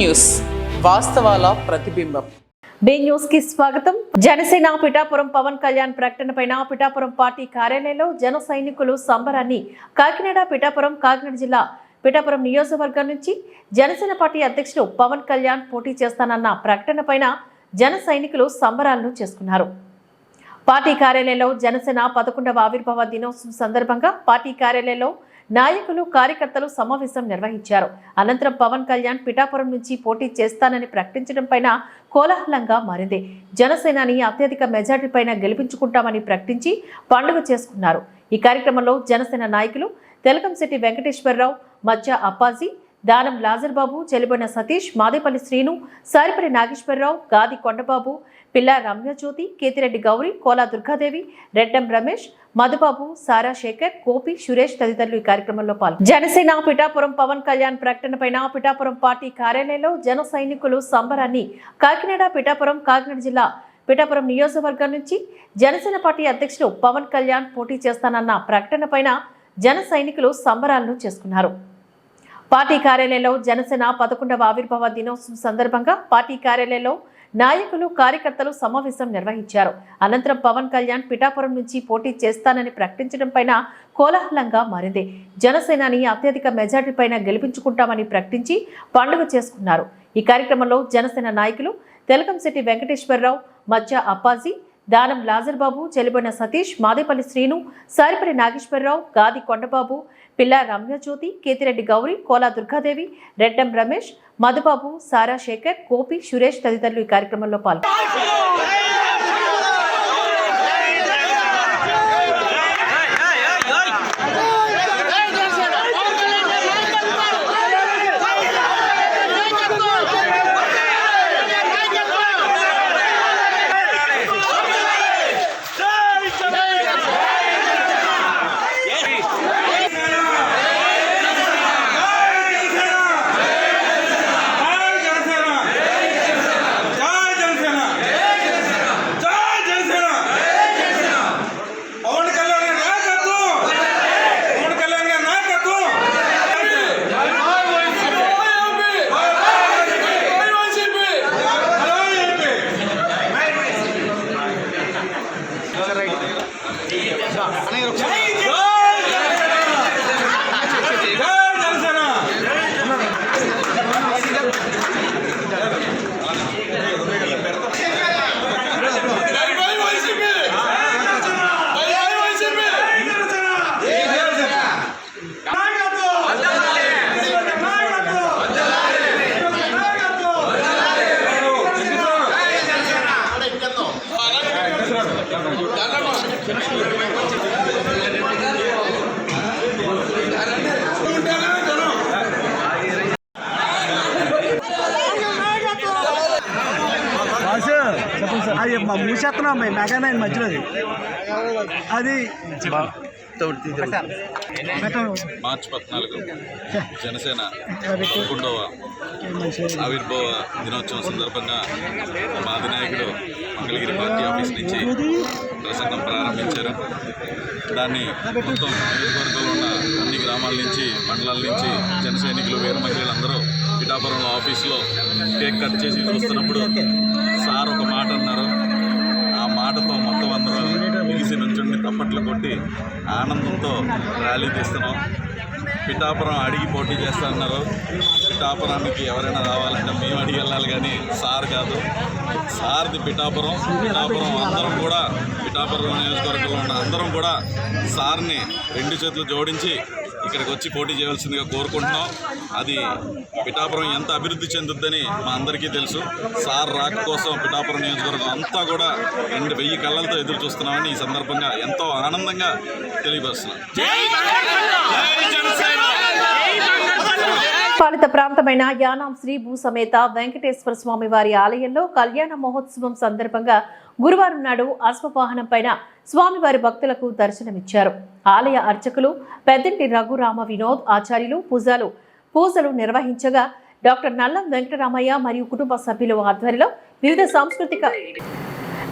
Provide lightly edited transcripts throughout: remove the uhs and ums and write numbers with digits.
News వాస్తవాల ప్రతిబింబం. B news కి స్వాగతం. జనసేన పిఠాపురం పవన్ కళ్యాణ్ ప్రకటనపైన పిఠాపురం పార్టీ కార్యాలయంలో జన సైనికులు సంబరాన్ని కాకినాడ కాకినాడ జిల్లా పిఠాపురం నియోజకవర్గం నుంచి జనసేన పార్టీ అధ్యక్షుడు పవన్ కళ్యాణ్ పోటీ చేస్తానన్న ప్రకటనపైన జన సైనికులు సంబరాలను చేసుకున్నారు. పార్టీ కార్యాలయంలో జనసేన 11వ ఆవిర్భావ దినోత్సవం సందర్భంగా పార్టీ కార్యాలయంలో నాయకులు కార్యకర్తలు సమావేశం నిర్వహించారు. అనంతరం పవన్ కళ్యాణ్ పిఠాపురం నుంచి పోటీ చేస్తానని ప్రకటించడం పైన కోలాహలంగా మారింది. జనసేనని అత్యధిక మెజార్టీ పైన గెలిపించుకుంటామని ప్రకటించి పండుగ చేసుకున్నారు. ఈ కార్యక్రమంలో జనసేన నాయకులు తెలకంశెట్టి వెంకటేశ్వరరావు, మధ్య అప్పాజీ, దానం లాజర్బాబు, చెలిబొన సతీష్, మాదేపల్లి శ్రీను, సారిపల్లి నాగేశ్వరరావు, గాది కొండబాబు, పిల్ల రమ్యజ్యోతి, కేతిరెడ్డి గౌరీ, కోలా దుర్గాదేవి, రెడ్డం రమేష్, మధుబాబు, సారా శేఖర్, గోపి, సురేష్ తదితరులు ఈ కార్యక్రమంలో పాల్గొన్నారు. జనసేన పిఠాపురం పవన్ కళ్యాణ్ ప్రకటనపైన పిఠాపురం పార్టీ కార్యాలయంలో జన సైనికులు సంబరాన్ని కాకినాడ కాకినాడ జిల్లా పిఠాపురం నియోజకవర్గం నుంచి జనసేన పార్టీ అధ్యక్షుడు పవన్ కళ్యాణ్ పోటీ చేస్తానన్న ప్రకటనపైన జన సైనికులు సంబరాలను చేసుకున్నారు. పార్టీ కార్యాలయంలో జనసేన 11వ ఆవిర్భావ దినోత్సవం సందర్భంగా పార్టీ కార్యాలయంలో నాయకులు కార్యకర్తలు సమావేశం నిర్వహించారు. అనంతరం పవన్ కళ్యాణ్ పిఠాపురం నుంచి పోటీ చేస్తానని ప్రకటించడం పైన కోలాహలంగా మారింది. జనసేనని అత్యధిక మెజార్టీ పైన గెలిపించుకుంటామని ప్రకటించి పండుగ చేసుకున్నారు. ఈ కార్యక్రమంలో జనసేన నాయకులు తెలకంశెట్టి వెంకటేశ్వరరావు, మధ్య అప్పాజీ, దానం లాజర్బాబు, చెలిబొన సతీష్, మాదేపల్లి శ్రీను, సారిపల్లి నాగేశ్వరరావు, గాది కొండబాబు, పిల్ల రమ్యజ్యోతి, కేతిరెడ్డి గౌరీ, కోలా దుర్గాదేవి, రెడ్డం రమేష్, మధుబాబు, సారా శేఖర్, గోపి, సురేష్ తదితరులు ఈ కార్యక్రమంలో పాల్గొన్నారు. అది మూసేస్తున్నాం మెగానైన్ మధ్యలో అది మార్చి 14 జనసేన 11వ ఆవిర్భావ దినోత్సవం సందర్భంగా మా అధినాయకుడు మంగళగిరి పార్టీ ఆఫీస్ నుంచి ప్రసంగం ప్రారంభించారు. దాన్ని మొత్తం నియోజకవర్గంలో ఉన్న అన్ని గ్రామాల నుంచి, మండలాల నుంచి జన సైనికులు, వీర మహిళలందరూ పిఠాపురంలో ఆఫీసులో కేక్ కట్ చేసి చూస్తున్నప్పుడు సార్ ఒక మాట అన్నారు. ఆ మాటతో మొత్తం అందరూ బిగిసి నుంచుండి తప్పట్లు కొట్టి ఆనందంతో ర్యాలీ తీస్తున్నాం. పిఠాపురం అడిగి పోటీ చేస్తారన్నారు. పిఠాపురానికి ఎవరైనా రావాలంటే మేము అడిగి వెళ్ళాలి కానీ సార్ కాదు. సార్ది పిఠాపురం అందరం కూడా, పిఠాపురం నియోజకవర్గంలో ఉన్న అందరం కూడా సార్ని 2 చేతులు జోడించి ఇక్కడికి వచ్చి పోటీ చేయవలసిందిగా కోరుకుంటున్నాం. అది పిఠాపురం ఎంత అభివృద్ధి చెందుద్దని మా అందరికీ తెలుసు. సార్ రాక కోసం పిఠాపురం నియోజకవర్గం అంతా కూడా 2,000 కళ్ళలతో ఎదురు చూస్తున్నామని ఈ సందర్భంగా ఎంతో ఆనందంగా తెలియపరుస్తున్నాం. పాలిత ప్రాంతమైన యానాం శ్రీ భూ సమేత వెంకటేశ్వర స్వామి వారి ఆలయంలో కళ్యాణ మహోత్సవం సందర్భంగా గురువారం నాడు అశ్వవాహనం పైన స్వామివారి భక్తులకు దర్శనమిచ్చారు. ఆలయ అర్చకులు పెద్దంటి రఘురామ వినోద్ ఆచార్యులు పూజలు నిర్వహించగా డాక్టర్ నల్లం వెంకటరామయ్య మరియు కుటుంబ సభ్యుల ఆధ్వర్యంలో వివిధ సాంస్కృతిక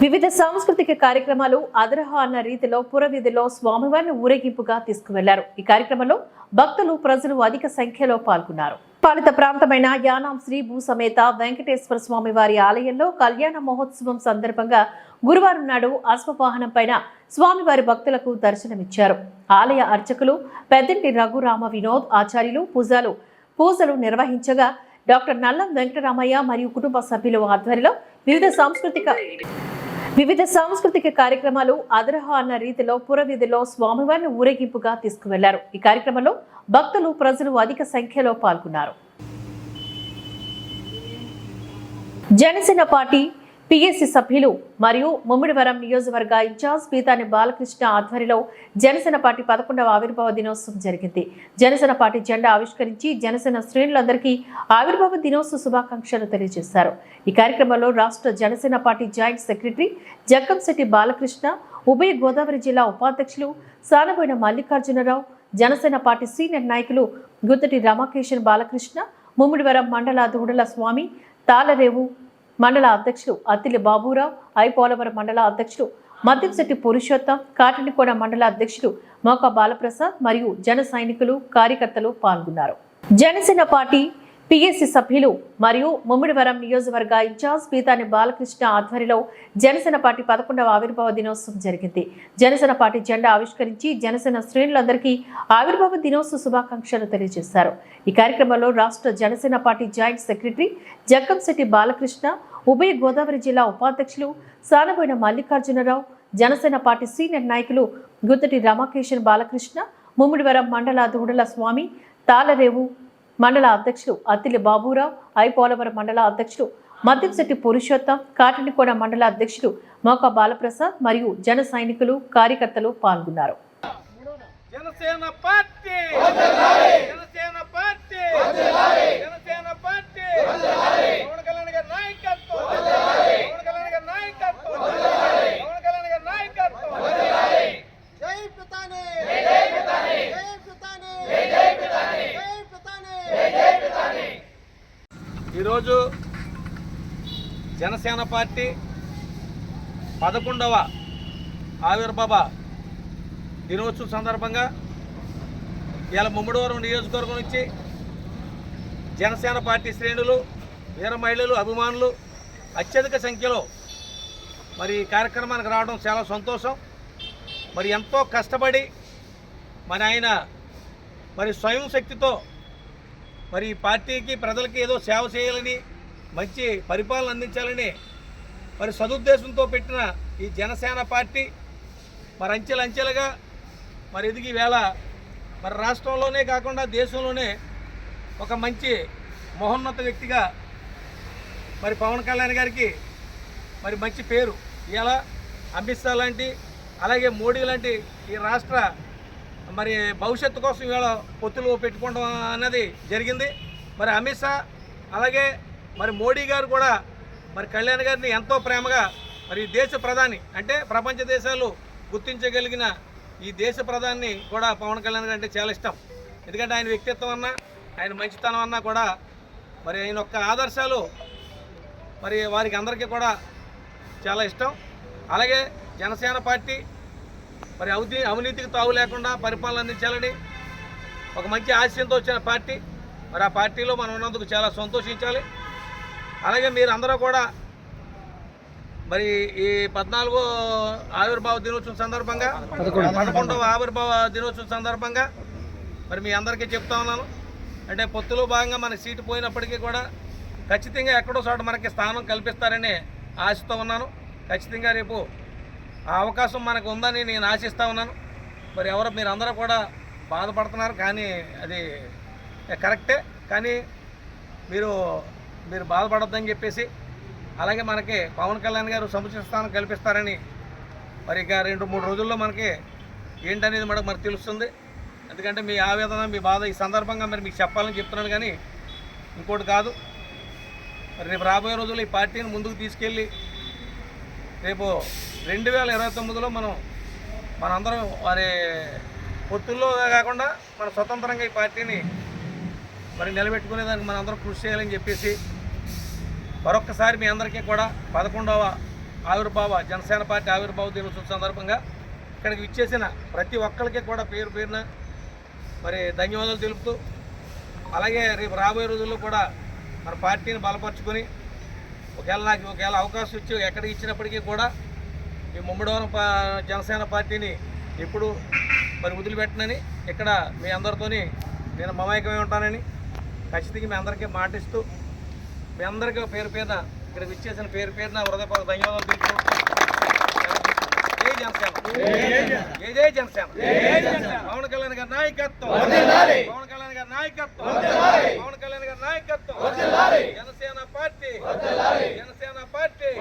వివిధ సాంస్కృతిక కార్యక్రమాలు అదరహ అన్న రీతిలో పురవీధిలో స్వామివారిని ఊరేగింపుగా తీసుకువెళ్లారు. ఈ కార్యక్రమంలో భక్తులు ప్రజలు అధిక సంఖ్యలో పాల్గొన్నారు. పాలిత ప్రాంతమైన యానాం శ్రీ భూ సమేత వెంకటేశ్వర స్వామి వారి ఆలయంలో కళ్యాణ మహోత్సవం సందర్భంగా గురువారం నాడు అశ్వవాహనం పైన స్వామివారి భక్తులకు దర్శనమిచ్చారు. ఆలయ అర్చకులు పెద్దంటి రఘురామ వినోద్ ఆచార్యులు పూజలు నిర్వహించగా డాక్టర్ నల్లం వెంకటరామయ్య మరియు కుటుంబ సభ్యుల ఆధ్వర్యంలో వివిధ సాంస్కృతిక కార్యక్రమాలు అదరహ అన్న రీతిలో పురవీధిలో స్వామివారిని ఊరేగింపుగా తీసుకువెళ్లారు. ఈ కార్యక్రమంలో భక్తులు ప్రజలు అధిక సంఖ్యలో పాల్గొన్నారు. జనసేన పార్టీ పిఎస్సి సభ్యులు మరియు ముమ్మిడివరం నియోజకవర్గ ఇన్ఛార్జ్ పీతాని బాలకృష్ణ ఆధ్వర్యంలో జనసేన పార్టీ 11వ ఆవిర్భావ దినోత్సవం జరిగింది. జనసేన పార్టీ జెండా ఆవిష్కరించి జనసేన శ్రేణులందరికీ ఆవిర్భావ దినోత్సవ శుభాకాంక్షలు తెలియజేశారు. ఈ కార్యక్రమంలో రాష్ట్ర Janasena party joint secretary Jakkamsetti Balakrishna, ఉభయ గోదావరి జిల్లా ఉపాధ్యక్షులు సానబోయిన మల్లికార్జునరావు, జనసేన పార్టీ సీనియర్ నాయకులు గుత్తటి రామకేశన్ బాలకృష్ణ, ముమ్మిడివరం మండల దూడల స్వామి, తాళరేవు మండల అధ్యక్షులు అత్తిలి బాబురావు, ఐపోలవరం మండల అధ్యక్షులు మద్దింశెట్టి పురుషోత్తం, కాటనికోడ మండల అధ్యక్షులు మోకా బాలప్రసాద్ మరియు జన సైనికులు కార్యకర్తలు పాల్గొన్నారు. జనసేన పార్టీ పిఎస్సి సభ్యులు మరియు ముమ్మిడివరం నియోజకవర్గ ఇన్ఛార్జ్ పీతాని బాలకృష్ణ ఆధ్వర్యంలో జనసేన పార్టీ 11వ ఆవిర్భావ దినోత్సవం జరిగింది. జనసేన పార్టీ జెండా ఆవిష్కరించి జనసేన శ్రేణులందరికీ ఆవిర్భావ దినోత్సవ శుభాకాంక్షలు తెలియజేశారు. ఈ కార్యక్రమంలో రాష్ట్ర Janasena party joint secretary Jakkamsetti Balakrishna, ఉభయ గోదావరి జిల్లా ఉపాధ్యక్షులు సానబోయిన మల్లికార్జునరావు, జనసేన పార్టీ సీనియర్ నాయకులు గుత్తటి రామకేశన్ బాలకృష్ణ, ముమ్మిడివరం మండల దూడల స్వామి, తాళరేవు మండల అధ్యక్షులు అత్తిలి బాబురావు, ఐపోలవరం మండల అధ్యక్షులు మద్దింశెట్టి పురుషోత్తం, కాటనికోడ మండల అధ్యక్షులు మోకా బాలప్రసాద్ మరియు జన సైనికులు కార్యకర్తలు పాల్గొన్నారు. Janasena party Janasena party Janasena party Pawan Kalyan గారి నాయకత్వం పవన్ కళ్యాణ్ గారి నాయకత్వం పవన్ కళ్యాణ్ గారి నాయకత్వం జై పితాని జై పితాని జై పితాని జై పితాని జై పితాని జై పితాని. ఈరోజు జనసేన పార్టీ 11వ ఆవిర్భావ దినోత్సవం సందర్భంగా ఇలా ముమ్మిడివరం నియోజకవర్గం నుంచి జనసేన పార్టీ శ్రేణులు, వీర మహిళలు, అభిమానులు అత్యధిక సంఖ్యలో మరి ఈ కార్యక్రమానికి రావడం చాలా సంతోషం. మరి ఎంతో కష్టపడి మరి ఆయన మరి స్వయం శక్తితో మరి ఈ పార్టీకి ప్రజలకి ఏదో సేవ చేయాలని, మంచి పరిపాలన అందించాలని మరి సదుద్దేశంతో పెట్టిన ఈ జనసేన పార్టీ మరి అంచెలంచెలుగా మరి ఎదిగి వేళ మరి రాష్ట్రంలోనే కాకుండా దేశంలోనే ఒక మంచి మహోన్నత వ్యక్తిగా మరి పవన్ కళ్యాణ్ గారికి మరి మంచి పేరు ఇలా అమిత్ షా లాంటి, అలాగే మోడీ లాంటి ఈ రాష్ట్ర మరి భవిష్యత్తు కోసం ఇవాళ పొత్తులు పెట్టుకోవడం అన్నది జరిగింది. మరి అమిత్ షా అలాగే మరి మోడీ గారు కూడా మరి కళ్యాణ్ గారిని ఎంతో ప్రేమగా మరి దేశ ప్రధాని అంటే ప్రపంచ దేశాలు గుర్తించగలిగిన ఈ దేశ ప్రధాని కూడా పవన్ కళ్యాణ్ గారు అంటే చాలా ఇష్టం. ఎందుకంటే ఆయన వ్యక్తిత్వం అన్నా, ఆయన మంచితనం అన్నా కూడా మరి ఆయన యొక్క ఆదర్శాలు మరి వారికి అందరికీ కూడా చాలా ఇష్టం. అలాగే జనసేన పార్టీ మరి అవినీతికి తావు లేకుండా పరిపాలన అందించాలని ఒక మంచి ఆశయంతో వచ్చిన పార్టీ. మరి ఆ పార్టీలో మనం ఉన్నందుకు చాలా సంతోషించాలి. అలాగే మీరు అందరూ కూడా మరి ఈ 14వ ఆవిర్భావ దినోత్సవం సందర్భంగా 11వ ఆవిర్భావ దినోత్సవం సందర్భంగా మరి మీ అందరికీ చెప్తా ఉన్నాను. అంటే పొత్తులో భాగంగా మనకి సీటు పోయినప్పటికీ కూడా ఖచ్చితంగా ఎక్కడో చోట మనకి స్థానం కల్పిస్తారని ఆశతో ఉన్నాను. ఖచ్చితంగా రేపు ఆ అవకాశం మనకు ఉందని నేను ఆశిస్తూ ఉన్నాను. మరి మీరు అందరూ కూడా బాధపడుతున్నారు, కానీ అది కరెక్టే. కానీ మీరు బాధపడొద్దని చెప్పేసి, అలాగే మనకి పవన్ కళ్యాణ్ గారు సముచిత స్థానం కల్పిస్తారని మరి ఇక 2-3 రోజుల్లో మనకి ఏంటనేది మనకు తెలుస్తుంది. ఎందుకంటే మీ ఆవేదన, మీ బాధ ఈ సందర్భంగా మరి మీకు చెప్పాలని చెప్తున్నాను, కానీ ఇంకోటి కాదు. మరి రేపు రాబోయే రోజుల్లో ఈ పార్టీని ముందుకు తీసుకెళ్ళి రేపు 2029లో మనందరం వారి పొత్తుల్లో కాకుండా మన స్వతంత్రంగా ఈ పార్టీని మరి నిలబెట్టుకునేదానికి మనందరం కృషి చేయాలని చెప్పేసి మరొక్కసారి మీ అందరికీ కూడా 11వ ఆవిర్భావ జనసేన పార్టీ ఆవిర్భావ దినోత్సవం సందర్భంగా ఇక్కడికి విచ్చేసిన ప్రతి ఒక్కరికి కూడా పేరు పేరున మరి ధన్యవాదాలు తెలుపుతూ, అలాగే రేపు రాబోయే రోజుల్లో కూడా మన పార్టీని బలపరుచుకొని ఒకవేళ అవకాశం ఇచ్చి ఎక్కడికి ఇచ్చినప్పటికీ కూడా ఈ ముమ్మడివరం జనసేన పార్టీని ఎప్పుడు మరి వదిలిపెట్టనని, ఇక్కడ మీ అందరితోని నేను మమైకమై ఉంటానని ఖచ్చితంగా మీ అందరికీ మాటిస్తూ, మీ అందరికీ పేరు పేరున ఇక్కడ విచ్చేసిన పేరు పేరున హృదయపూర్వక ధన్యవాదాలు తెలుపుతూ, జై జనసేన, జై జనసేన, పవన్ కళ్యాణ్ గారి నాయకత్వం, పవన్ కళ్యాణ్ గారి నాయకత్వం, పవన్ కళ్యాణ్ గారి నాయకత్వం, జనసేన పార్టీ, జనసేన పార్టీ.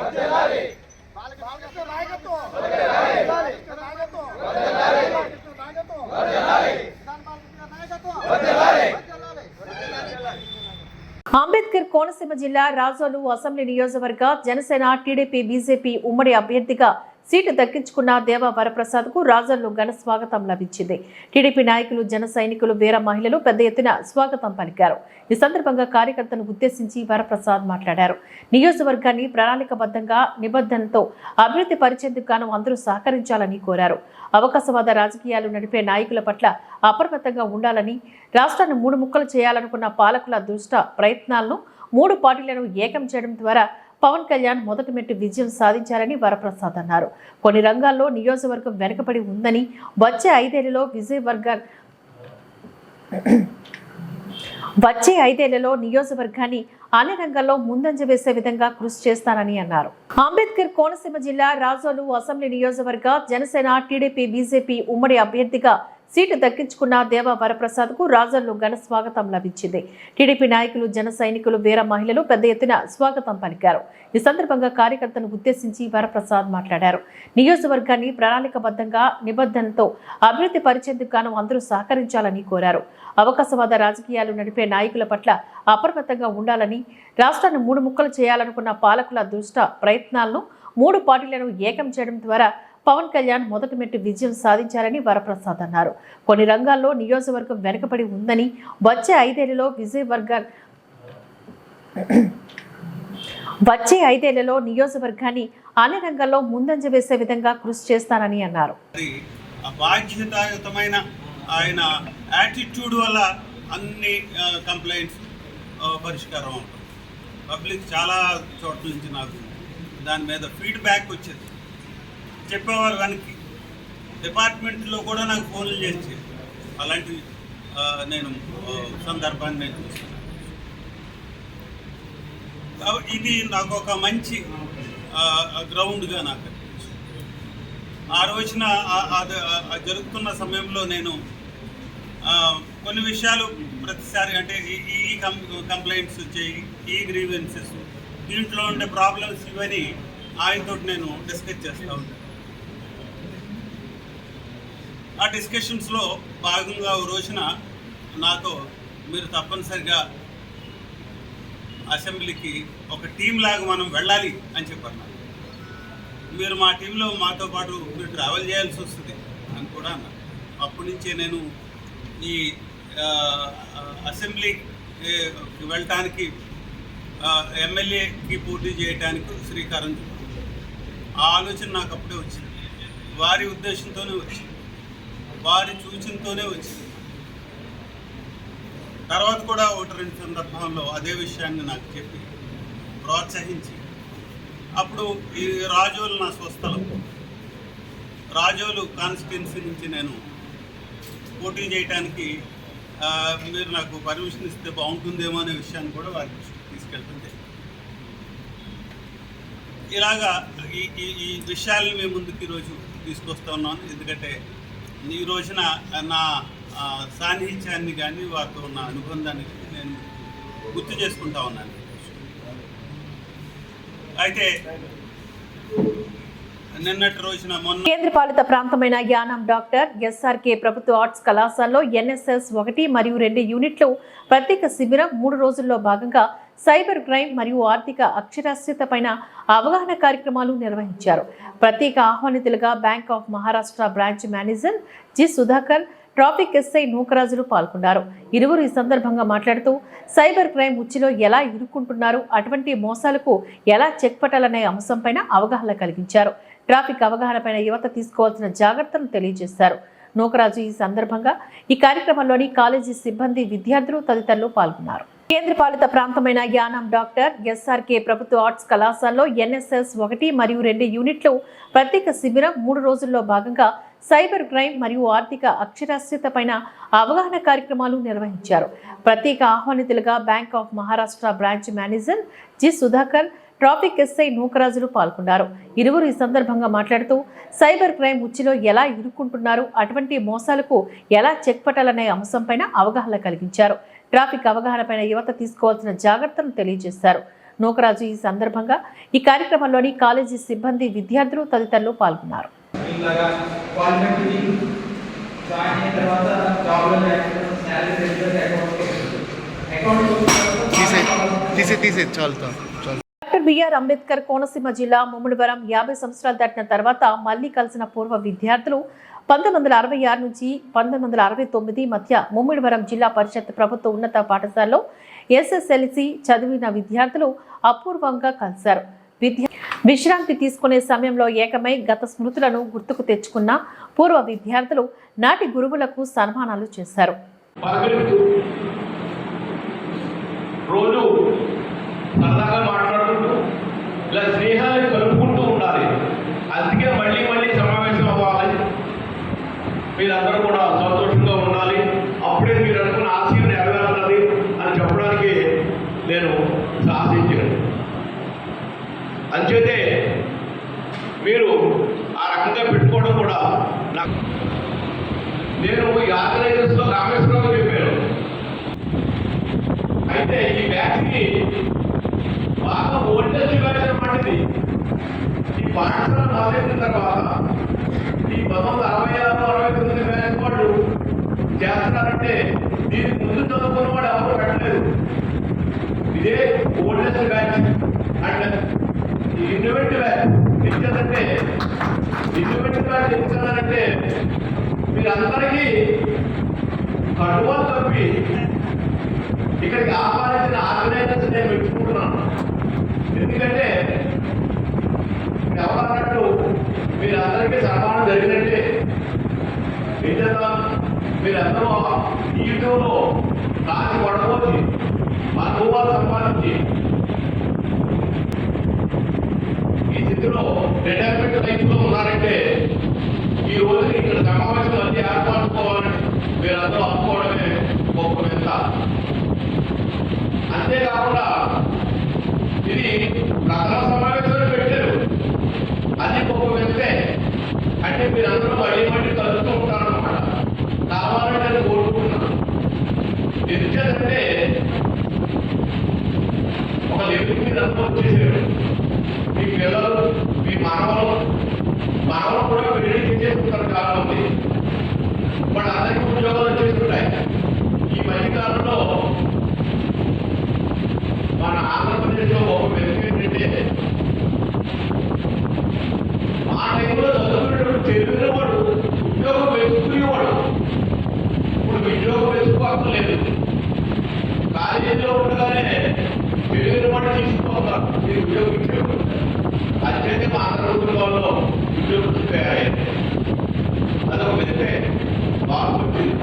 అంబేద్కర్ కోనసీమ జిల్లా రాజోలు అసెంబ్లీ నియోజకవర్గ జనసేన టీడీపీ బీజేపీ ఉమ్మడి అభ్యర్థిగా సీటు దక్కించుకున్న దేవ వరప్రసాద్ కు రాజోల్లో ఘన స్వాగతం లభించింది. టీడీపీ నాయకులు, జన సైనికులు, వీర మహిళలు పెద్ద ఎత్తున స్వాగతం పలికారు. ఈ సందర్భంగా కార్యకర్తలను ఉద్దేశించి వరప్రసాద్ మాట్లాడారు. నియోజకవర్గాన్ని ప్రణాళికబద్ధంగా నిబద్ధనతో అభివృద్ధి పరిచేందుకు గాను అందరూ సహకరించాలని కోరారు. అవకాశవాద రాజకీయాలు నడిపే నాయకుల పట్ల అప్రమత్తంగా ఉండాలని, రాష్ట్రాన్ని 3 ముక్కలు చేయాలనుకున్న పాలకుల దుష్ట ప్రయత్నాలను 3 పార్టీలను ఏకం చేయడం ద్వారా పవన్ కళ్యాణ్ మొదటి మెట్టు విజయం సాధించారని వరప్రసాద్ అన్నారు. కొన్ని రంగాల్లో నియోజకవర్గం వెనుకబడి ఉందని, వచ్చే 5 ఏళ్లలో నియోజకవర్గాన్ని అన్ని రంగాల్లో ముందంజ వేసే విధంగా కృషి చేస్తానని అన్నారు. అంబేద్కర్ కోనసీమ జిల్లా రాజోలు అసెంబ్లీ నియోజకవర్గ జనసేన టీడీపీ బీజేపీ ఉమ్మడి అభ్యర్థిగా సీటు దక్కించుకున్న దేవ వరప్రసాద్ కు రాజోల్లో ఘన స్వాగతం లభించింది. టీడీపీ నాయకులు, జన సైనికులు, వీర మహిళలు పెద్ద ఎత్తున స్వాగతం పలికారు. ఈ సందర్భంగా కార్యకర్తలను ఉద్దేశించి వరప్రసాద్ మాట్లాడారు. నియోజకవర్గాన్ని ప్రణాళికబద్ధంగా నిబద్ధనతో అభివృద్ధి పరిచేందుకు గాను అందరూ సహకరించాలని కోరారు. అవకాశవాద రాజకీయాలు నడిపే నాయకుల పట్ల అప్రమత్తంగా ఉండాలని, రాష్ట్రాన్ని 3 ముక్కలు చేయాలనుకున్న పాలకుల దుష్ట ప్రయత్నాలను 3 పార్టీలను ఏకం చేయడం ద్వారా పవన్ కళ్యాణ్ మొదటి మెట్టు విజయం సాధించారని వరప్రసాద్ అన్నారు. కొన్ని రంగాల్లో నియోజకవర్గం వెనుకబడి ఉందని, వచ్చే 5 ఏళ్లలో నియోజకవర్గాన్ని అన్ని రంగాల్లో ముందంజ వేసే విధంగా కృషి చేస్తానని అన్నారు. బాధ్యతాయుతమైన ఆయన యాటిట్యూడ్ వల్ల అన్ని కంప్లైంట్స్ పరిష్కారం అవుతుంది. పబ్లిక్ చాలా చోట్ల నుంచి నాకు దాని మీద ఫీడ్బ్యాక్ వచ్చేది. చెప్పేవారు వెనక్కి డిపార్ట్మెంట్లో కూడా నాకు ఫోన్లు చేసి అలాంటి నేను సందర్భాన్ని నేను చూస్తాను. ఇది నాకు ఒక మంచి గ్రౌండ్గా నాకు అనిపించింది. ఆ రోజున జరుగుతున్న సమయంలో నేను కొన్ని విషయాలు ప్రతిసారి అంటే ఈ కంప్లైంట్స్ వచ్చాయి, ఈ గ్రీవెన్సెస్, దీంట్లో ఉండే ప్రాబ్లమ్స్ ఇవన్నీ ఆయనతో నేను డిస్కస్ చేస్తూ ఉంటాను. ఆ డిస్కషన్స్లో భాగంగా ఓ రోజున నాతో మీరు తప్పనిసరిగా అసెంబ్లీకి ఒక టీం లాగా మనం వెళ్ళాలి అని చెప్పారు. నాకు మీరు మా టీంలో మాతో పాటు మీరు ట్రావెల్ చేయాల్సి వస్తుంది అని కూడా అన్నారు. అప్పటి నుంచే నేను ఈ అసెంబ్లీకి వెళ్ళటానికి, ఎమ్మెల్యేకి పోటీ చేయడానికి శ్రీకారం చుట్టాను. ఆ ఆలోచన నాకు అప్పుడే వచ్చింది. వారి ఉద్దేశంతోనే వచ్చింది, వారి సూచనతోనే వచ్చింది. తర్వాత కూడా 1-2 సందర్భాల్లో అదే విషయాన్ని నాకు చెప్పి ప్రోత్సహించి, అప్పుడు ఈ రాజోలు నా స్వస్థలం, రాజోలు కాన్స్టిట్యున్సీ నుంచి నేను పోటీ చేయడానికి మీరు నాకు పర్మిషన్ ఇస్తే బాగుంటుందేమో అనే విషయాన్ని కూడా వారికి తీసుకెళ్తుంది. ఇలాగా ఈ విషయాలను మేము ముందుకు ఈరోజు తీసుకొస్తా ఉన్నాను. ఎందుకంటే ఈ రోజున నా సాన్నిహిత్యాన్ని కానీ వారితో ఉన్న అనుబంధాన్ని నేను గుర్తు చేసుకుంటా ఉన్నాను. అయితే నిన్నటి రోజున కేంద్రపాలిత ప్రాంతమైన యానాం డాక్టర్ ఎస్ఆర్కే ప్రభుత్వ ఆర్ట్స్ కళాశాలలో ఎన్ఎస్ఎస్ 1 మరియు 2 యూనిట్లు ప్రత్యేక శిబిరం 3 రోజుల్లో భాగంగా సైబర్ క్రైమ్ మరియు ఆర్థిక అక్షరాస్యత పైన అవగాహన కార్యక్రమాలు నిర్వహించారు. ప్రత్యేక ఆహ్వానితులుగా bank of Maharashtra branch manager G Sudhakar, traffic SI నూకరాజులు పాల్గొన్నారు. ఇరువురు ఈ సందర్భంగా మాట్లాడుతూ సైబర్ క్రైమ్ ఉచ్చులో ఎలా ఇరుక్కుంటున్నారు, అటువంటి మోసాలకు ఎలా చెక్ పెట్టాలనే అంశంపైన అవగాహన కలిగించారు. ట్రాఫిక్ అవగాహనపైన యువత తీసుకోవాల్సిన జాగ్రత్తలను తెలియజేశారు. నూకరాజు ఈ సందర్భంగా ఈ కార్యక్రమంలోని కాలేజీ సిబ్బంది, విద్యార్థులు తదితరులు పాల్గొన్నారు. కేంద్రపాలిత ప్రాంతమైన యానాం డాక్టర్ ఎస్ఆర్కే ప్రభుత్వ ఆర్ట్స్ కళాశాలలో ఎన్ఎస్ఎస్ 1 మరియు 2 యూనిట్లు ప్రత్యేక శిబిరం 3 రోజుల్లో భాగంగా సైబర్ క్రైమ్ మరియు ఆర్థిక అక్షరాస్యత పైన అవగాహన కార్యక్రమాలు నిర్వహించారు. ప్రత్యేక ఆహ్వానితులుగా bank of Maharashtra branch manager G Sudhakar, traffic SI నూకరాజులు పాల్గొన్నారు. ఇరువురు ఈ సందర్భంగా మాట్లాడుతూ సైబర్ క్రైమ్ ఉచ్చులో ఎలా ఇరుక్కుంటున్నారు, అటువంటి మోసాలకు ఎలా చెక్ పెట్టాలనే అంశంపైన అవగాహన కలిగించారు. ట్రాఫిక్ అవగాహనపైన యువత తీసుకోవాల్సిన జాగ్రత్తలను తెలియజేశారు. నూకరాజు ఈ సందర్భంగా ఈ కార్యక్రమంలోని కాలేజీ సిబ్బంది, విద్యార్థులు తదితరులు పాల్గొన్నారు. డాక్టర్ బిఆర్ అంబేద్కర్ కోనసీమ జిల్లా ముమ్మిడివరం 50 సంవత్సరాలు దాటిన తర్వాత మళ్లీ కలిసిన పూర్వ విద్యార్థులు 1966 నుంచి 1969 మధ్య ముమ్మిడివరం జిల్లా పరిషత్ ప్రభుత్వ ఉన్నత పాఠశాలలో ఎస్ఎస్ఎల్సి చదివిన విద్యార్థులు అపూర్వంగా కలిశారు. విశ్రాంతి తీసుకునే సమయంలో ఏకమై గత స్మృతులను గుర్తుకు తెచ్చుకున్న పూర్వ విద్యార్థులు నాటి గురువులకు సన్మానాలు చేశారు. రోజు సరదాగా మాట్లాడుకుంటూ ఇలా స్నేహాన్ని కలుపుకుంటూ ఉండాలి. అందుకే మళ్ళీ మళ్ళీ సమావేశం అవ్వాలి. మీరందరూ కూడా సంతోషంగా ఉండాలి. అప్పుడే మీరు అనుకున్న ఆశయం నెరవేరుతుంది అని చెప్పడానికి నేను సాహసించాను. అంచేతే మీరు ఆ రకంగా పెట్టుకోవడం కూడా నాకు నేను ఈ ఆర్గనైజర్స్లో రామేశ్వరరావు చెప్పాను. అయితే ఈ బ్యాచ్కి బాగా ఓల్డెస్ట్ బ్యాచ్ అన్నమాటది. ఈ పాఠశాల మొదలైన తర్వాత ఈ 1966-69 బ్యాచ్ వాళ్ళు చేస్తున్నారంటే దీనికి ముందు చదువుకున్న వాడు ఎవరు పెట్టలేదు. ఇదే oldest batch and innovative batch. ఎందుకంటే ఇన్నోవేటివ్ బ్యాచ్ ఎందుకన్నారంటే మీరందరికీ కడువలు తప్పి ఇక్కడికి ఆహ్వానించిన ఆర్గనైజర్స్ నేను మెచ్చుకుంటున్నాను. ఎందుకంటే ఎవరన్నట్టు మీరందరికీ సన్మానం జరిగినట్టే. నిజంగా మీరందరూ జీవితంలో కాసి పడబోచి అనుభవాలు సంపాదించి ఈ స్థితిలో రిటైర్మెంట్ లైఫ్లో ఉన్నారంటే ఈ రోజు ఇక్కడ సమావేశం అన్ని ఏర్పరచుకోవాలని మీరందరూ అనుకోవడమే గొప్ప వింత. అంతేకాకుండా ఇది ప్రథమ సమావేశాలు పెట్టారు, అది గొప్ప వింతే. అంటే మీరందరూ మళ్ళీ మళ్ళీ కలుస్తూ ఉంటారన్నమాట. కావాలని నేను కోరుకుంటున్నాను. ఎందుకంటే ఒక లెవెల్ మీద అందరూ వచ్చేసారు. మీ పిల్లలు, మీ మనవలు కూడా పెళ్లి చేసుకుంటారు. కాలం ఉంది, బట్ అందరికీ ఉద్యోగాలు వచ్చేస్తుంటాయి. ఈ మధ్యకాలంలో మన ఆంధ్రప్రదేశ్లో ఒక వ్యక్తి ఏంటంటే ఆ టైంలో చదువుకునేటప్పుడు తెలివిన వాడు ఉద్యోగం వెతుక్కునేవాడు. ఇప్పుడు ఉద్యోగం వెతుక్కోలేదు. కాలేజీలో ఉండగానే తెలివిన వాడు తీసుకుపోతారు. మీరు ఉద్యోగం ఇచ్చేవాడు. అత్యంత మా ఆంధ్రప్రదేశ్లో ఉద్యోగం తయారైంది. అదొక వెతికే మార్పు వచ్చింది.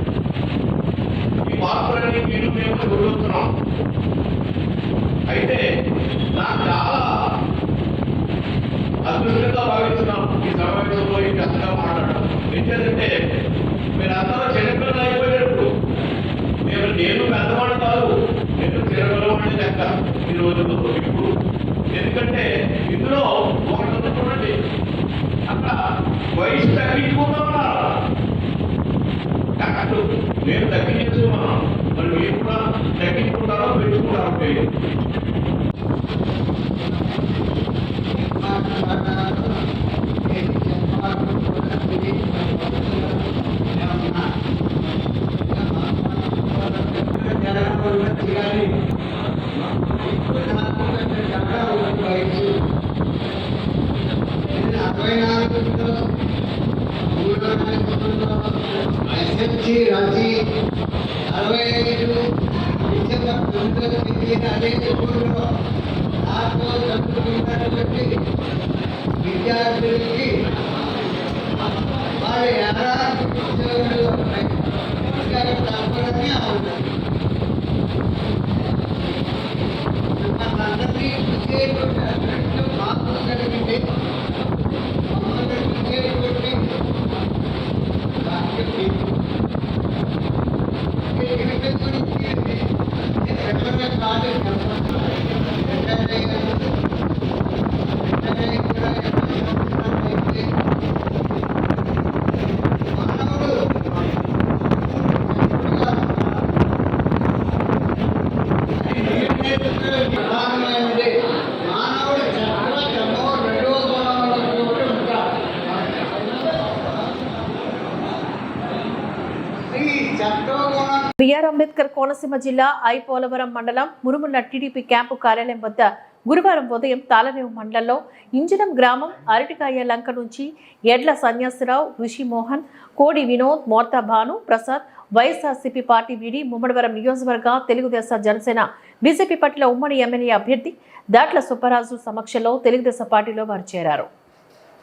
ఈ మార్పులన్నీ మీరు మేము చదువుతున్నాం. అయితే నాకు చాలా అదృష్టంగా భావిస్తున్నాం ఈ సమావేశంలో ఈ కథగా మాట్లాడడం. ఏంటంటే మీరందరూ చిన్నపిల్లలు అయిపోయినప్పుడు నేను పెద్దవాడు కాదు, నేను చిన్నపిల్లవాడిని లెక్క ఈ రోజుల్లో ఇప్పుడు. ఎందుకంటే ఇందులో ఒకటి చూడండి, అక్కడ వయసు తగ్గించుకుంటున్నారు. అక్కడ నేను తగ్గించుకున్నాను, మరి మీరు కూడా తగ్గించుకుంటారో పెంచుకుంటారో తెలియదు. SFG విడుదల చేసిన అదే ఊళ్ళో దాంట్లో చదువుతున్నటువంటి విద్యార్థులకి వారి ఉద్యోగులు తప్పడమే అవుతుంది. మనందరినీ ఇచ్చేటువంటి అదృష్టం మాకు కలిగింది. మమ్మల్ని ఇచ్చేటువంటి జీవితం గురించి ఎవరైనా కాదు మానవుడు చక్రమో రెండో ఈ చక్రగుణం బిఆర్ అంబేద్కర్ కోనసీమ జిల్లా పోలవరం మండలం మురుముల టీడీపీ క్యాంపు కార్యాలయం వద్ద గురువారం ఉదయం తాళరేవు మండలంలో ఇంజనం గ్రామం అరటికాయ లంక నుంచి ఎడ్ల సన్యాసిరావు ఋషిమోహన్ కోడి వినోద్ మోర్తా భాను ప్రసాద్ వైఎస్ఆర్సీపీ పార్టీ వీడి ముమ్మడివరం నియోజకవర్గ తెలుగుదేశం జనసేన బీజేపీ పార్టీల ఉమ్మడి ఎమ్మెల్యే అభ్యర్థి దాట్ల సుబ్బరాజు సమక్షంలో తెలుగుదేశం పార్టీలో వారు చేరారు.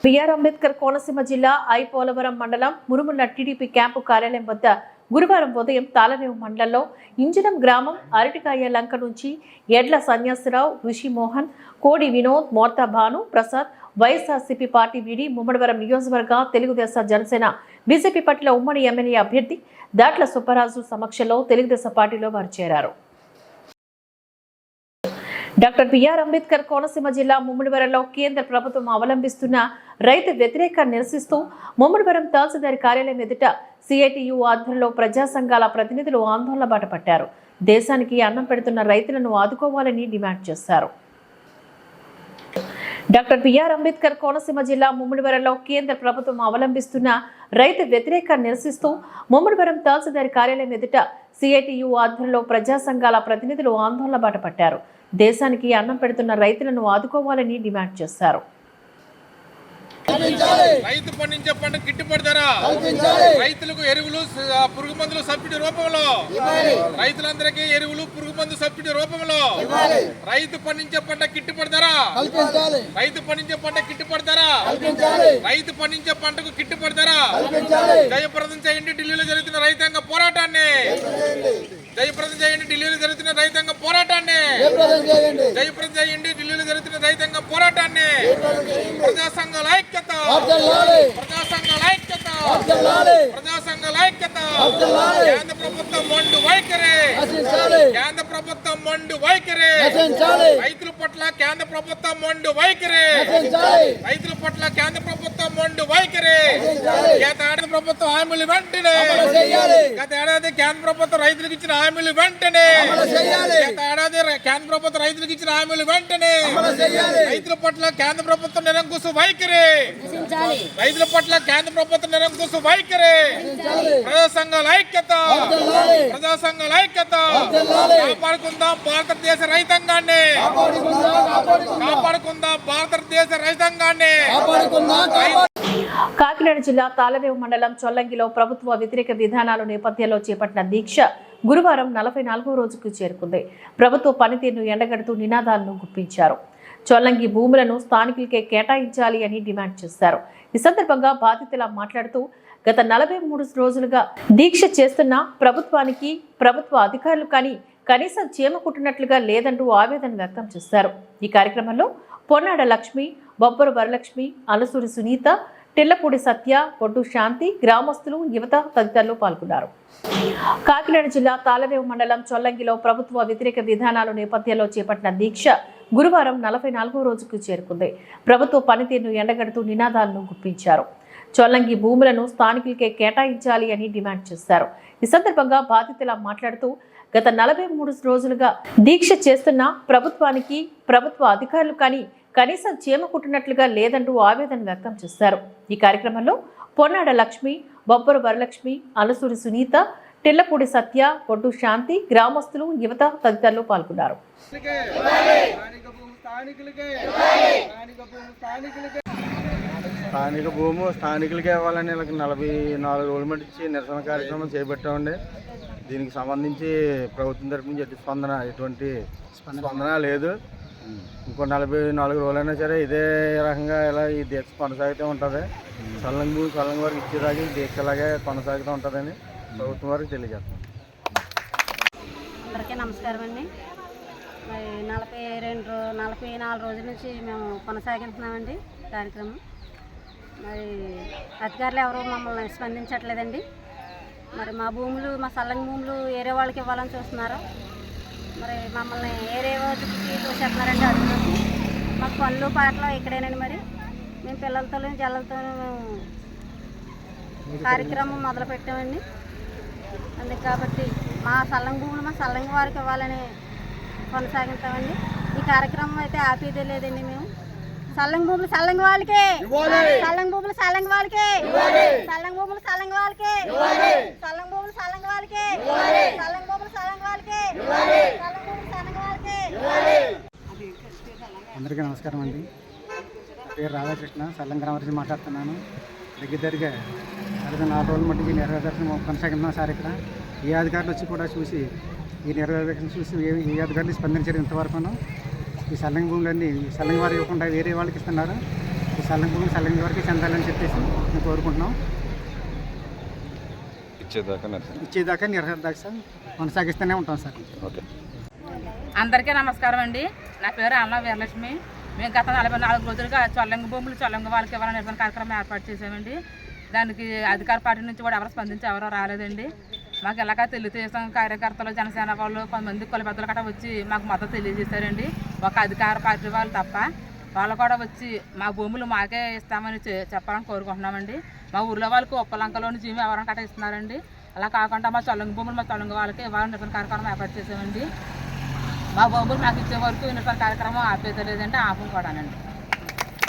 బిఆర్ అంబేద్కర్ కోనసీమ జిల్లా పోలవరం మండలం మురుముల టీడీపీ క్యాంపు కార్యాలయం వద్ద గురువారం ఉదయం తాళరేవు మండలంలో ఇంజనం గ్రామం అరటికాయ లంక నుంచి ఎడ్ల సన్యాసిరావు ఋషిమోహన్ కోడి వినోద్ మోర్తా భాను ప్రసాద్ వైఎస్ఆర్సీపీ పార్టీ వీడి ముమ్మడివరం నియోజకవర్గ తెలుగుదేశం జనసేన బీజేపీ పార్టీల ఉమ్మడి ఎమ్మెల్యే అభ్యర్థి దాట్ల సుబ్బరాజు సమక్షంలో తెలుగుదేశం పార్టీలో వారు చేరారు. డాక్టర్ బిఆర్ అంబేద్కర్ కోనసీమ జిల్లా ముమ్మడివరంలో కేంద్ర ప్రభుత్వం అవలంబిస్తున్న రైతు వ్యతిరేక నిరసిస్తూ ముమ్మడివరం తహసీల్దార్ కార్యాలయం ఎదుట సిఐటియు ఆధ్వర్యంలో ప్రజా సంఘాల ప్రతినిధులు ఆందోళన బాట పట్టారు. దేశానికి అన్నం పెడుతున్న రైతులను ఆదుకోవాలని డిమాండ్ చేశారు. డాక్టర్ బిఆర్ అంబేద్కర్ కోనసీమ జిల్లా ముమ్మడివరంలో కేంద్ర ప్రభుత్వం అవలంబిస్తున్న రైతు వ్యతిరేక నిరసిస్తూ ముమ్మడివరం తహసీల్దార్ కార్యాలయం ఎదుట సిఐటియు ఆధ్వర్యంలో ప్రజా సంఘాల ప్రతినిధులు ఆందోళన బాట పట్టారు. దేశానికి అన్నం పెడుతున్న రైతులను ఆదుకోవాలని డిమాండ్ చేశారు. రైతు పండించే పంట గిట్టుబాటు ధర, రైతులకు ఎరువులు పురుగు మందులు సబ్సిడీ రూపంలో, రైతులందరికీ ఎరువులు పురుగు మందు సబ్సిడీ రూపంలో, రైతు పండించే పంట గిట్టుబాటు ధర, రైతు పండించే పంట గిట్టుబాటు ధర, రైతు పండించే పంటకు గిట్టుబాటు ధర జయప్రదం చేయండి. ఢిల్లీలో జరుగుతున్న రైతాంగ పోరాటాన్ని జయప్రదం చేయండి. ఢిల్లీలో జరుగుతున్న రైతాంగ పోరాటాన్ని జయప్రదం చేయండి. ఢిల్లీలో జరుగుతున్న రైతాంగ పోరాటాన్ని ప్రజా సంఘాల ఐక్యత, ప్రజా సంఘాల ఐక్యత, ప్రజా సంఘాల ఐక్యత. కేంద్ర ప్రభుత్వం మొండు వైఖరి, కేంద్ర ప్రభుత్వం మొండు వైఖరి, రైతుల పట్ల కేంద్ర ప్రభుత్వం మొండు వైఖరి, రైతుల పట్ల కేంద్ర ప్రభుత్వం మొండు వైఖరి. గత ఏడాది ప్రభుత్వం హామీలు వెంటనే, గత ఏడాది కేంద్ర ప్రభుత్వం రైతులకు ఇచ్చిన హామీలు వెంటనే, గత ఏడాది కేంద్ర ప్రభుత్వం రైతులకు ఇచ్చిన హామీలు వెంటనే, రైతుల పట్ల కేంద్ర ప్రభుత్వం నిరంకుశ వైఖరి, రైతుల పట్ల కేంద్ర ప్రభుత్వం నిరంకుశ వైఖరి. ప్రజా సంఘాల ఐక్యత, ప్రజా సంఘాల ఐక్యత. కాపాడుకుందాం భారతదేశ రైతాంగాన్ని, కాపాడుకుందాం భారతదేశ రైతాంగాన్ని. కాకినాడ జిల్లా తాళరేవు మండలం చొల్లంగిలో ప్రభుత్వ వ్యతిరేక విధానాల నేపథ్యంలో చేపట్టిన దీక్ష గురువారం 44వ రోజుకు చేరుకుంది. ప్రభుత్వ పనితీరును ఎండగడుతూ నినాదాలను గుప్పించారు. చొల్లంగి భూములను స్థానికులకే కేటాయించాలి అని డిమాండ్ చేశారు. ఈ సందర్భంగా బాధితుల మాట్లాడుతూ గత 43 రోజులుగా దీక్ష చేస్తున్న ప్రభుత్వానికి ప్రభుత్వ అధికారులు కానీ కనీసం చీమ కుట్టినట్లుగా లేదంటూ ఆవేదన వ్యక్తం చేశారు. ఈ కార్యక్రమంలో పొన్నాడ లక్ష్మి, బొబ్బరు వరలక్ష్మి, అలసూరి సునీత, టిల్లపూడి సత్య, పొడ్డు శాంతి, గ్రామస్తులు, యువత తదితరులు పాల్గొన్నారు. కాకినాడ జిల్లా తాళరేవు మండలం చొల్లంగిలో ప్రభుత్వ వ్యతిరేక విధానాల నేపథ్యంలో చేపట్టిన దీక్ష గురువారం 44వ రోజుకు చేరుకుంది. ప్రభుత్వ పనితీరును ఎండగడుతూ నినాదాలను గుప్పించారు. చొల్లంగి భూములను స్థానికులకే కేటాయించాలి అని డిమాండ్ చేశారు. ఈ సందర్భంగా బాధితుల మాట్లాడుతూ గత 43 రోజులుగా దీక్ష చేస్తున్న ప్రభుత్వానికి ప్రభుత్వ అధికారులు కానీ కనీసం చీమ కుట్టినట్లుగా లేదంటూ ఆవేదన వ్యక్తం చేశారు. ఈ కార్యక్రమంలో పొన్నాడ లక్ష్మి, బొబ్బరు వరలక్ష్మి, అలసూరి సునీత, టిల్లపూడి సత్య, పొడ్డు శాంతి, గ్రామస్తులు, యువత తదితరులు పాల్గొన్నారు. స్థానిక భూము స్థానికులకి ఇవ్వాలని వీళ్ళకి 44 రోజుల మట్టి ఇచ్చి నిరసన కార్యక్రమం చేపట్టామండి. దీనికి సంబంధించి ప్రభుత్వం తరపు నుంచి ఎటువంటి స్పందన లేదు. ఇంకో 44 రోజులైనా సరే ఇదే రకంగా ఇలా ఈ దీక్ష కొనసాగుతూ ఉంటుంది. సల్లంగి వరకు ఇచ్చేదాకా ఈ దీక్ష అలాగే కొనసాగుతూ ఉంటుందని ప్రభుత్వం వరకు తెలియజేస్తాం. అందరికీ నమస్కారం అండి. మరి 44 రోజుల నుంచి మేము కొనసాగిస్తున్నామండి కార్యక్రమం. మరి అధికారులు ఎవరు మమ్మల్ని స్పందించట్లేదండి. మరి మా భూములు, మా సల్లంగి భూములు వేరే వాళ్ళకి ఇవ్వాలని చూస్తున్నారు. మరి మమ్మల్ని వేరే వాళ్ళకి చూసేస్తున్నారండి. అడుగుతుంది మాకు పనులు పాటలు ఇక్కడేనండి. మరి మేము పిల్లలతో జల్లలతో కార్యక్రమం మొదలు పెట్టామండి. అందుకే కాబట్టి మా సల్లంగి భూములు మా సల్లంగి వారికి ఇవ్వాలని కొనసాగిస్తామండి. ఈ కార్యక్రమం అయితే ఆపేదే లేదండి. మేము సల్లంగి భూములు సల్లంగి వాళ్ళకే, సల్లంగి భూములు సల్లంగి వాళ్ళకే, సల్లంగి భూములు సల్లంగి వాళ్ళకే, సల్లంగి భూములు సల్లంగి వాళ్ళకే, సల్లంగి భూములు సల్లంగి వాళ్ళకే, సల్లంగి భూములు సల్లంగి వాళ్ళకే. అందరికీ నమస్కారం అండి. పేరు రాధాకృష్ణ, సల్లంగి గ్రామం నుంచి మాట్లాడుతున్నాను. దగ్గరగా 4 రోజుల మట్టికి నెరవేర్చడం కొనసాగుతున్నాం సార్. ఇక్కడ ఏ అధికారులు వచ్చి కూడా చూసి ఈ నెరవేర్చడం చూసి ఏ అధికారులు స్పందించారు ఇంతవరకును. ఈ సల్లంగి భూములన్నీ సల్లంగి వారికి ఇవ్వకుండా వేరే వాళ్ళకి ఇస్తున్నారు. ఈ సల్లంగి భూములు సల్లంగి వారికి చెందాలని చెప్పేసి మేము కోరుకుంటున్నాం. ఇచ్చేదాకా నిరసన కొనసాగిస్తూనే ఉంటాం సార్. అందరికీ నమస్కారం అండి. నా పేరు అమ్మ వీరలక్ష్మి. మేము గత 44 రోజులుగా చొల్లంగి భూములు చొల్లంగి వాళ్ళకి ఇవ్వాలని నిరసన కార్యక్రమం ఏర్పాటు చేసామండి. దానికి అధికార పార్టీ నుంచి కూడా ఎవరు స్పందించి ఎవరో రాలేదండి. మాకు ఎలాగ తెలుగుదేశం కార్యకర్తలు, జనసేన వాళ్ళు, కొంతమంది కుల పెద్దలు గట్రా వచ్చి మాకు మద్దతు తెలియజేశారండి. ఒక అధికార పార్టీ వాళ్ళు తప్ప వాళ్ళు కూడా వచ్చి మా భూములు మాకే ఇస్తామని చెప్పాలని కోరుకుంటున్నామండి. మా ఊర్లో వాళ్ళకి ఉప్పలంకలోని జీవి ఎవరైనా గట్రా ఇస్తున్నారండి. అలా కాకుండా మా చొల్లంగి భూములు మా చొల్లంగి వాళ్ళకి ఇవ్వాలని నిరసన కార్యక్రమం ఏర్పాటు చేసామండి. మా భూములు మాకు ఇచ్చే వరకు నిరసన కార్యక్రమం ఆపేదలేదంటే ఆపం కూడానండి.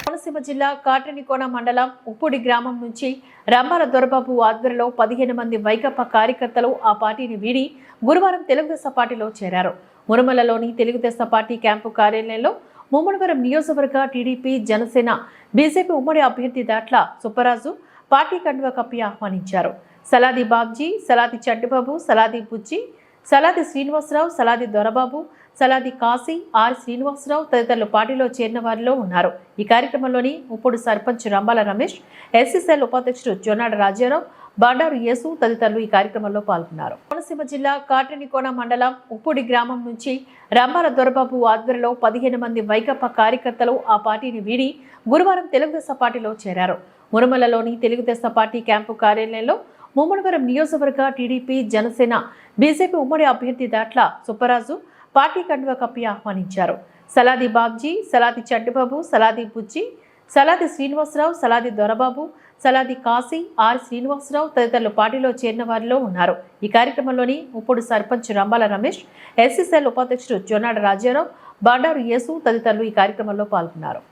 కోనసీమ జిల్లా కాట్రేనికోన మండలం ఉప్పుడి గ్రామం నుంచి రంబాల దొరబాబు ఆధ్వర్యంలో 15 మంది వైకాపా కార్యకర్తలు ఆ పార్టీని వీడి గురువారం తెలుగుదేశం పార్టీలో చేరారు. మురమలలోని తెలుగుదేశం పార్టీ క్యాంపు కార్యాలయంలో ముమ్మడివరం నియోజకవర్గ టీడీపీ, జనసేన, బీజేపీ ఉమ్మడి అభ్యర్థి దాట్ల సుబ్బరాజు పార్టీ కండువా కప్పి ఆహ్వానించారు. సలాది బాబ్జీ, సలాది చంటిబాబు, సలాది బుజ్జి, సలాది శ్రీనివాసరావు, సలాది దొరబాబు, సలాది కాశీ, ఆర్ శ్రీనివాసరావు తదితరులు పార్టీలో చేరిన వారిలో ఉన్నారు. ఈ కార్యక్రమంలోని ఉప్పుడు సర్పంచ్ రంబాల రమేష్, ఎస్సీసీఎల్ ఉపాధ్యక్షుడు జొన్నాడ రాజారావు, బండారు యేసు తదితరులు ఈ కార్యక్రమంలో పాల్గొన్నారు. కోనసీమ జిల్లా కాట్రేనికోన మండలం ఉప్పుడి గ్రామం నుంచి రంబాల దొరబాబు ఆధ్వర్యంలో 15 మంది వైకాపా కార్యకర్తలు ఆ పార్టీని వీడి గురువారం తెలుగుదేశం పార్టీలో చేరారు. మురమలలోని తెలుగుదేశం పార్టీ క్యాంపు కార్యాలయంలో ముమ్మడివరం నియోజకవర్గ టీడీపీ, జనసేన, బీజేపీ ఉమ్మడి అభ్యర్థి దాట్ల సుబ్బరాజు పార్టీ కండువా కప్పి ఆహ్వానించారు. సలాది బాబ్జీ, సలాది చంటిబాబు, సలాది బుజ్జి, సలాది శ్రీనివాసరావు, సలాది దొరబాబు, సలాది కాశీ, ఆర్ శ్రీనివాసరావు తదితరులు పార్టీలో చేరిన వారిలో ఉన్నారు. ఈ కార్యక్రమంలోని ఉప్పుడు సర్పంచ్ రంబాల రమేష్, ఎస్సీసీఎల్ ఉపాధ్యక్షుడు జొన్నాడ రాజారావు, బండారు యేసు తదితరులు ఈ కార్యక్రమంలో పాల్గొన్నారు.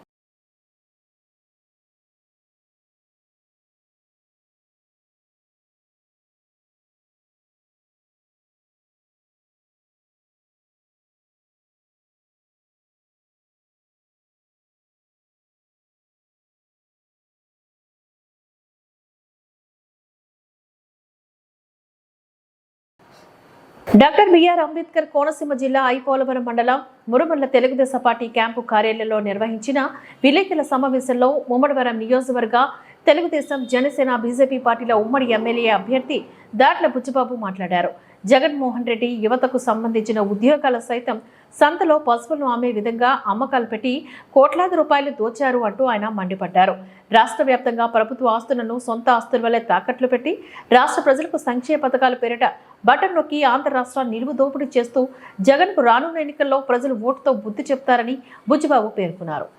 డాక్టర్ బిఆర్ అంబేద్కర్ కోనసీమ జిల్లా ఐపోలవరం మండలం మురమల్ల తెలుగుదేశం పార్టీ క్యాంపు కార్యాలయంలో నిర్వహించిన విలేకరుల సమావేశంలో ముమ్మడివరం నియోజకవర్గ తెలుగుదేశం, జనసేన, బీజేపీ పార్టీల ఉమ్మడి ఎమ్మెల్యే అభ్యర్థి దాట్ల బుచ్చిబాబు మాట్లాడారు. జగన్మోహన్ రెడ్డి యువతకు సంబంధించిన ఉద్యోగాల సైతం సంతలో పశువులను అమ్మే విధంగా అమ్మకాలు పెట్టి కోట్లాది రూపాయలు దోచారు అంటూ ఆయన మండిపడ్డారు. రాష్ట్ర వ్యాప్తంగా ప్రభుత్వ ఆస్తులను సొంత ఆస్తుల వల్లే తాకట్లు పెట్టి రాష్ట్ర ప్రజలకు సంక్షేమ పథకాల పేరిట బటన్ నొక్కి ఆంధ్ర రాష్ట్రాన్ని నిలువు దోపిడీ చేస్తూ జగన్కు రానున్న ఎన్నికల్లో ప్రజలు ఓటుతో బుద్ధి చెప్తారని బుచ్చిబాబు పేర్కొన్నారు.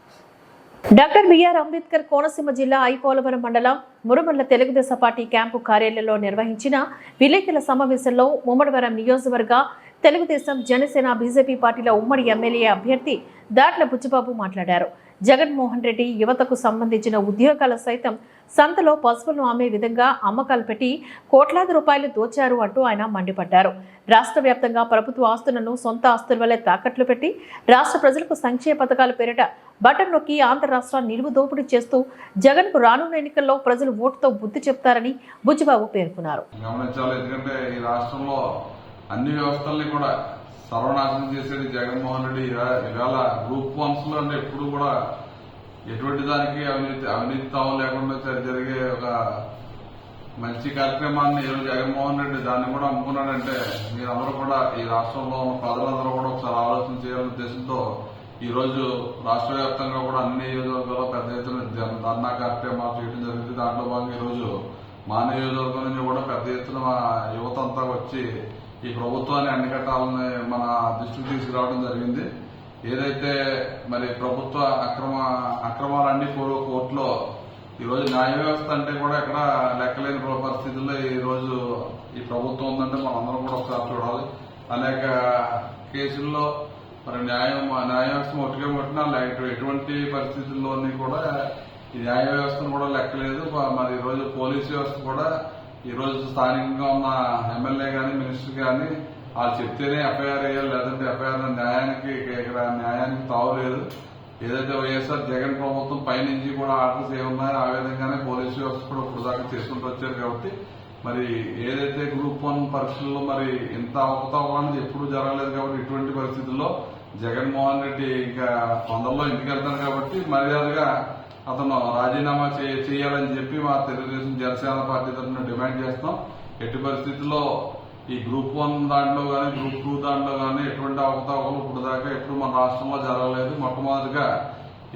డాక్టర్ బిఆర్ అంబేద్కర్ కోనసీమ జిల్లా ఐపోలవరం మండలం మురమల్ల తెలుగుదేశం పార్టీ క్యాంపు కార్యాలయంలో నిర్వహించిన విలేకరుల సమావేశంలో ముమ్మడివరం నియోజకవర్గ తెలుగుదేశం, జనసేన, బీజేపీ పార్టీల ఉమ్మడి ఎమ్మెల్యే అభ్యర్థి దాట్ల బుచ్చిబాబు మాట్లాడారు. జగన్మోహన్ రెడ్డి యువతకు సంబంధించిన ఉద్యోగాలు సైతం సంతలో పశువులను అమ్మే విధంగా అమ్మకాలు పెట్టి కోట్లాది రూపాయలు దోచారు అంటూ ఆయన మండిపడ్డారు. రాష్ట్ర వ్యాప్తంగా ప్రభుత్వ ఆస్తులను సొంత ఆస్తుల వల్లే తాకట్లు పెట్టి రాష్ట్ర ప్రజలకు సంక్షేమ పథకాల పేరిట బటన్ నొక్కి ఆంధ్ర రాష్ట్రాన్ని నిలువు దోపిడీ చేస్తూ జగన్కు రానున్న ఎన్నికల్లో ప్రజలు ఓటుతో బుద్ధి చెప్తారని బుజ్జిబాబు పేర్కొన్నారు. ఎందుకంటే ఈ రాష్ట్రంలో అన్ని వ్యవస్థల్ని కూడా సర్వనాశనం చేసేది జగన్మోహన్ రెడ్డి. ఇవాళ గ్రూప్ 1s లో అంటే ఎప్పుడు కూడా ఎటువంటి దానికి అవినీతి తావు లేకుండా జరిగే ఒక మంచి కార్యక్రమాన్ని ఈరోజు జగన్మోహన్ రెడ్డి దాన్ని కూడా అమ్ముకున్నాడంటే మీరందరూ కూడా ఈ రాష్ట్రంలో ప్రజలందరూ కూడా ఒకసారి ఆలోచన చేయాలనే ఉద్దేశంతో ఈ రోజు రాష్ట్ర వ్యాప్తంగా కూడా అన్ని నియోజకవర్గాల్లో పెద్ద ఎత్తున ధర్నా కార్యక్రమాలు చేయడం జరిగింది. దాంట్లో భాగంగా ఈరోజు మా నియోజకవర్గం నుంచి కూడా పెద్ద ఎత్తున మా యువత అంతా వచ్చి ఈ ప్రభుత్వాన్ని అడ్డుకట్టాలని మన దృష్టికి తీసుకురావడం జరిగింది. ఏదైతే మరి ప్రభుత్వ అక్రమాలన్నీ కోర్టులో ఈరోజు న్యాయ వ్యవస్థ అంటే కూడా ఇక్కడ లెక్కలేని పరిస్థితుల్లో ఈ రోజు ఈ ప్రభుత్వం ఉందంటే మనందరం కూడా ఒకసారి చూడాలి. అనేక కేసుల్లో మరి న్యాయ వ్యవస్థ ఒట్టుగా కొట్టినా ఎటువంటి పరిస్థితుల్లోని కూడా ఈ న్యాయ వ్యవస్థను కూడా లెక్కలేదు. మరి ఈరోజు పోలీసు వ్యవస్థ కూడా ఈరోజు స్థానికంగా ఉన్న ఎమ్మెల్యే కానీ మినిస్టర్ కానీ వాళ్ళు చెప్తేనే ఎఫ్ఐఆర్ వేయాలి, లేదంటే ఎఫ్ఐఆర్ న్యాయానికి తావులేదు. ఏదైతే వైఎస్ఆర్ జగన్ ప్రభుత్వం పైనుంచి కూడా ఆర్డర్స్ ఏమున్నాయో ఆ విధంగానే పోలీసు వ్యవస్థ కూడా ఇప్పుడు దాకా చేసుకుంటూ వచ్చారు. కాబట్టి మరి ఏదైతే గ్రూప్ 1 పరీక్షల్లో మరి ఇంత అవకతవకలు ఎప్పుడు జరగలేదు. కాబట్టి ఇటువంటి పరిస్థితుల్లో జగన్మోహన్ రెడ్డి ఇంకా తొందరలో ఇంటికి వెళ్తారు. కాబట్టి మర్యాదగా అతను రాజీనామా చేయాలని చెప్పి మా తెలుగుదేశం జనసేన పార్టీ తరఫున డిమాండ్ చేస్తాం. ఎట్టి పరిస్థితుల్లో ఈ గ్రూప్ 1 దాంట్లో కానీ గ్రూప్ 2 దాంట్లో కానీ ఎటువంటి అవకతవకలు ఇప్పుడు దాకా ఎప్పుడు మన రాష్ట్రంలో జరగలేదు. మొట్టమొదటిగా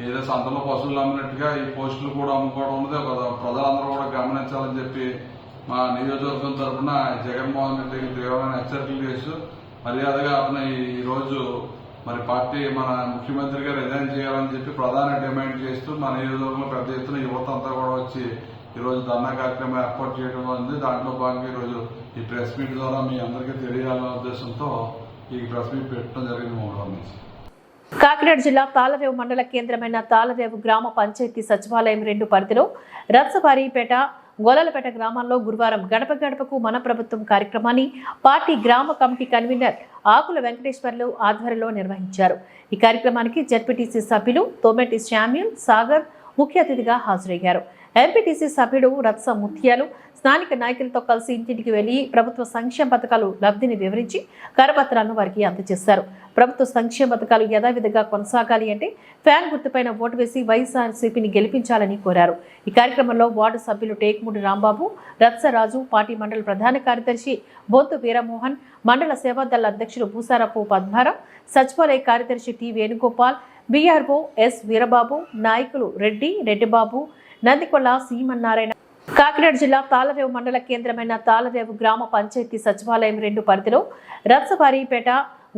ఏదో సంతలో పశువులు అమ్మినట్టుగా ఈ పోస్టులు కూడా అమ్ముకోవడం ఉన్నది ప్రజలందరూ కూడా గమనించాలని చెప్పి మా నియోజకవర్గం తరఫున జగన్మోహన్ రెడ్డికి తీవ్రమైన హెచ్చరికలు చేస్తూ మర్యాదగా అతను ఈ రోజు మరి పార్టీ మన ముఖ్యమంత్రిగా రిజైన్ చేయాలని చెప్పి ప్రధాన డిమాండ్ చేస్తూ మా నియోజకవర్గంలో పెద్ద ఎత్తున యువత అంతా కూడా వచ్చి ఈరోజు ధర్నా కార్యక్రమం ఏర్పాటు చేయడం ఉంది. దాంట్లో భాగంగా ఈరోజు ఈ ప్రెస్ మీట్ ద్వారా మీ అందరికీ తెలియాలనే ఉద్దేశంతో ఈ ప్రెస్ మీట్ పెట్టడం జరిగింది. 3 నుంచి కాకినాడ జిల్లా తాళరేవు మండల కేంద్రమైన తాళరేవు గ్రామ పంచాయతీ సచివాలయం 2 పరిధిలో రత్సవారిపేట గోలలపేట గ్రామాల్లో గురువారం గడప గడపకు మన ప్రభుత్వం కార్యక్రమాన్ని పార్టీ గ్రామ కమిటీ కన్వీనర్ ఆకుల వెంకటేశ్వర్లు ఆధ్వర్యంలో నిర్వహించారు. ఈ కార్యక్రమానికి జెడ్పీటీసీ సభ్యులు తోమెటి శామ్యూల్ సాగర్ ముఖ్య అతిథిగా హాజరయ్యారు. ఎంపీటీసీ సభ్యుడు రత్స ముత్యాలు స్థానిక నాయకులతో కలిసి ఇంటింటికి వెళ్లి ప్రభుత్వ సంక్షేమ పథకాలు లబ్ధిని వివరించి కరపత్రాలను వారికి అందజేశారు. ప్రభుత్వ సంక్షేమ పథకాలు యథావిధిగా కొనసాగాలి అంటే ఫ్యాన్ గుర్తుపైన ఓటు వేసి వైఎస్ఆర్సీపీని గెలిపించాలని కోరారు. ఈ కార్యక్రమంలో వార్డు సభ్యులు టేక్మూడి రాంబాబు, రత్సరాజు, పార్టీ మండల ప్రధాన కార్యదర్శి బొంతు వీరమోహన్, మండల సేవాదళ అధ్యక్షుడు భూసారపు పద్మారావు, సచివాలయ కార్యదర్శి T Venugopal, BRO S Veerababu, నాయకులు రెడ్డిబాబు, నందికొల్ల సీమన్నారాయణ. కాకినాడ జిల్లా తాళరేవు మండల కేంద్రమైన తాళరేవు గ్రామ పంచాయతీ సచివాలయం 2 పరిధిలో రత్సవారిపేట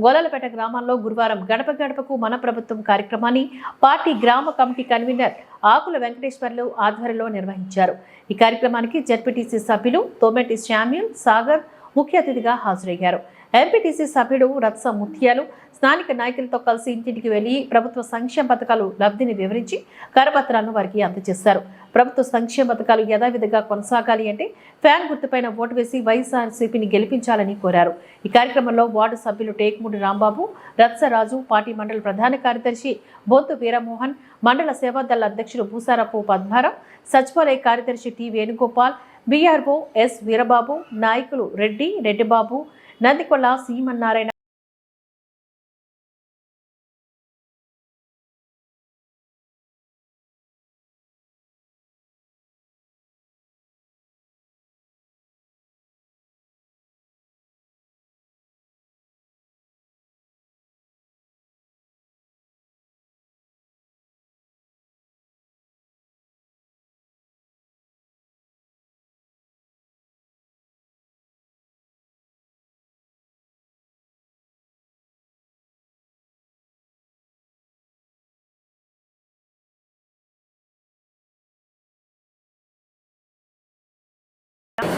గోలలపేట గ్రామాల్లో గురువారం గడప గడపకు మన ప్రభుత్వం కార్యక్రమాన్ని పార్టీ గ్రామ కమిటీ కన్వీనర్ ఆకుల వెంకటేశ్వర్లు ఆధ్వర్యంలో నిర్వహించారు. ఈ కార్యక్రమానికి జెడ్పీటీసీ సభ్యులు తోమెటి శామ్యూల్ సాగర్ ముఖ్య అతిథిగా హాజరయ్యారు. ఎంపీటీసీ సభ్యుడు రత్స ముత్యాలు స్థానిక నాయకులతో కలిసి ఇంటింటికి వెళ్లి ప్రభుత్వ సంక్షేమ పథకాలు లబ్ధిని వివరించి కరపత్రాలను వారికి అందజేశారు. ప్రభుత్వ సంక్షేమ పథకాలు యథావిధిగా కొనసాగాలి అంటే ఫ్యాన్ గుర్తుపైన ఓటు వేసి వైఎస్ఆర్సీపీని గెలిపించాలని కోరారు. ఈ కార్యక్రమంలో వార్డు సభ్యులు టేక్మూడి రాంబాబు, రత్సరాజు, పార్టీ మండల ప్రధాన కార్యదర్శి బొంతు వీరమోహన్, మండల సేవాదళ అధ్యక్షుడు భూసారపు పద్మారావు, సచివాలయ కార్యదర్శి T Venugopal, BRO S Veerababu, నాయకులు రెడ్డిబాబు, నందికొల్ల సీమన్నారాయణ.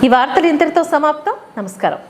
ఈ వార్తలు ఇంతటితో సమాప్తం. నమస్కారం.